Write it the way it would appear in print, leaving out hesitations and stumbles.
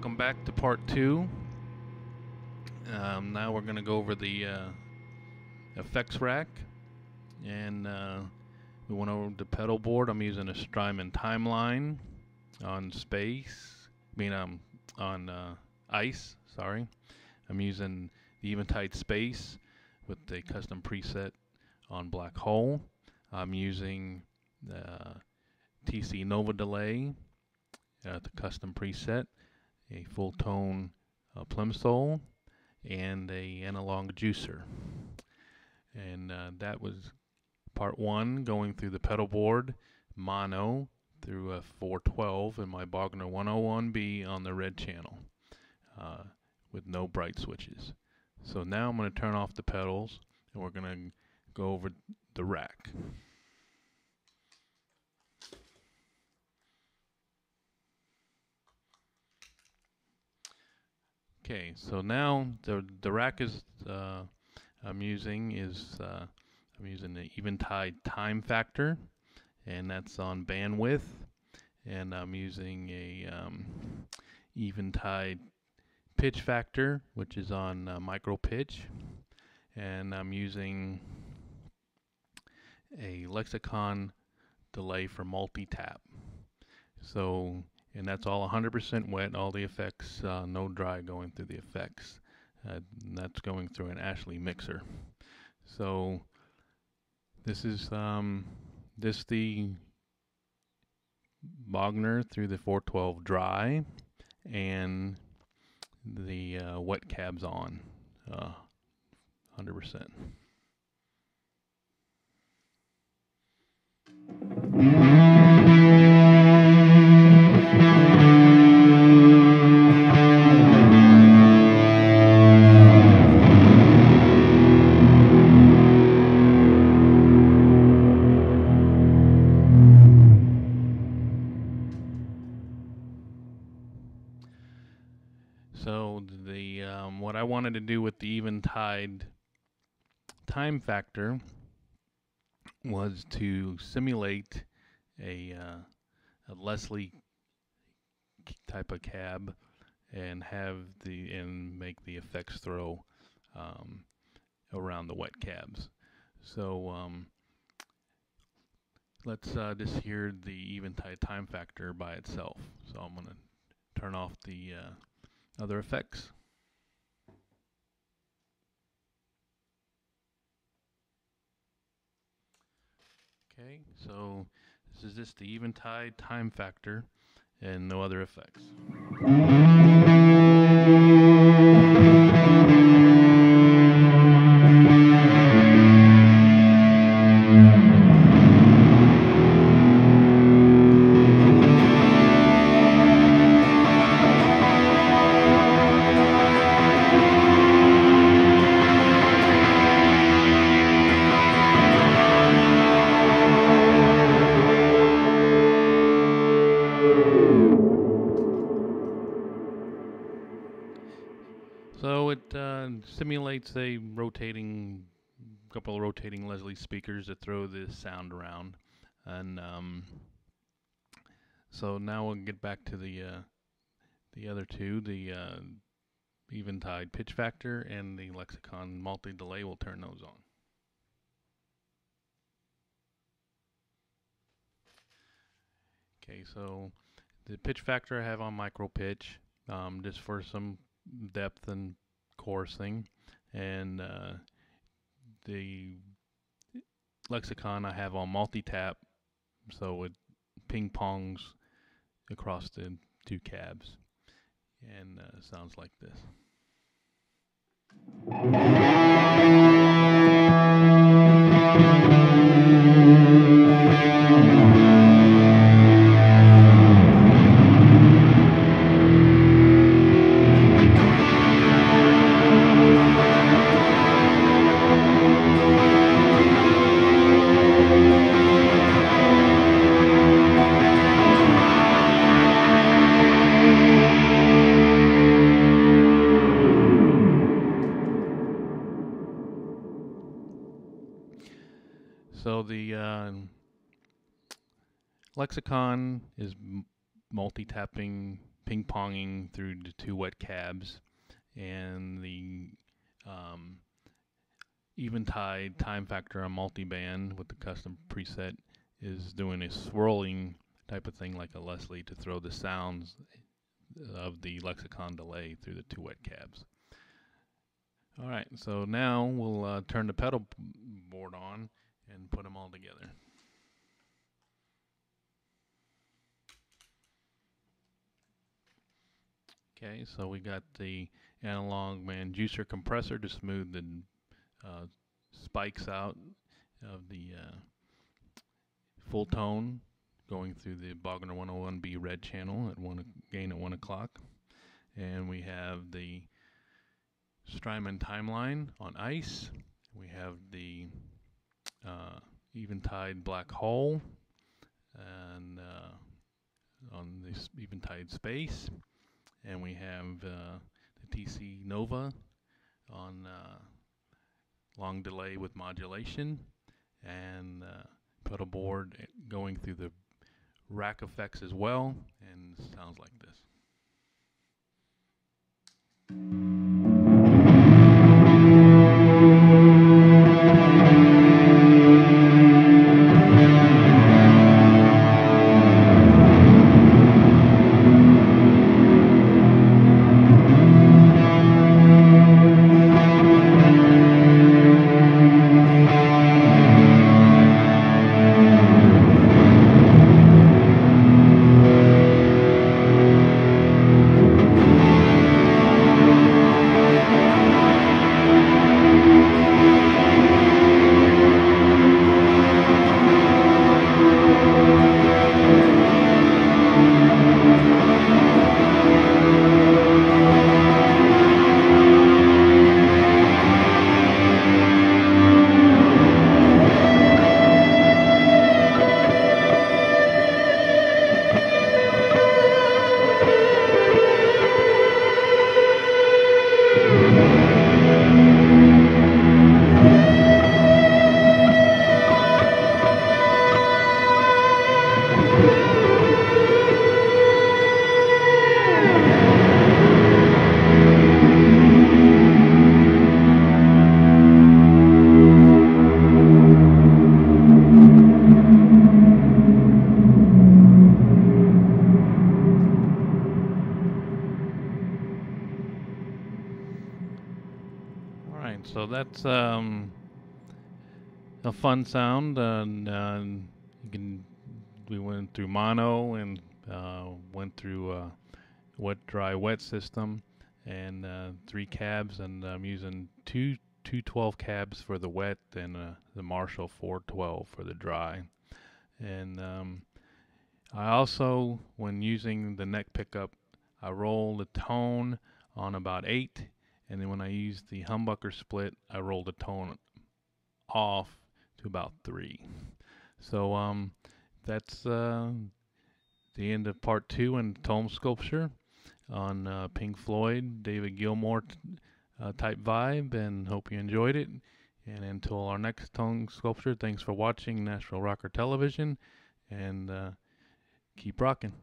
Welcome back to part 2. Now we're going to go over the effects rack, and we went over the pedal board. I'm using a Strymon Timeline on ice. Sorry, I'm using the Eventide Space with the custom preset on Black Hole. I'm using the TC Nova delay, the custom preset, a full tone plimsoll, and a analog juicer. And that was part 1, going through the pedal board mono through a 412 and my Bogner 101B on the red channel with no bright switches. So now I'm going to turn off the pedals and we're going to go over the rack. Okay, so now the rack is I'm using the Eventide TimeFactor, and that's on bandwidth, and I'm using a Eventide PitchFactor, which is on micro pitch, and I'm using a lexicon delay for multi-tap. So, and that's all 100% wet, all the effects, no dry going through the effects. That's going through an Ashley mixer. So this is the Bogner through the 412 dry, and the wet cabs on 100%. So what I wanted to do with the Eventide TimeFactor was to simulate a Leslie type of cab and make the effects throw around the wet cabs. So let's just hear the Eventide TimeFactor by itself. So I'm going to turn off the other effects. Okay, so this is just the Eventide TimeFactor and no other effects. So it simulates a couple of rotating Leslie speakers that throw this sound around, and so now we'll get back to the other two, the Eventide PitchFactor and the Lexicon multi-delay. We'll turn those on. Okay, so the PitchFactor I have on micro pitch, just for some depth and chorusing, and the Lexicon I have on multi-tap, so it ping-pongs across the two cabs, and sounds like this. So the Lexicon is multi-tapping ping-ponging through the two wet cabs, and the Eventide TimeFactor on multi-band with the custom preset is doing a swirling type of thing like a Leslie to throw the sounds of the lexicon delay through the two wet cabs. Alright, so now we'll turn the pedal board on and put them all together. Okay, so we got the analog juicer compressor to smooth the spikes out of the full tone going through the Bogner 101B red channel at gain at 1 o'clock. And we have the Strymon timeline on ice. We have the Eventide black hole and on this Eventide space. And we have the TC Nova on long delay with modulation, and pedal board going through the rack effects as well, and sounds like this. So that's a fun sound, and we went through mono and went through wet, dry, wet system, and 3 cabs, and I'm using two 12 cabs for the wet and the Marshall 412 for the dry. And I also, when using the neck pickup, I roll the tone on about 8. And then when I use the humbucker split, I roll the tone off to about 3. So that's the end of part 2 in tone sculpture on Pink Floyd, David Gilmour type vibe, and hope you enjoyed it. And until our next tone sculpture, thanks for watching Nashville Rocker Television, and keep rocking.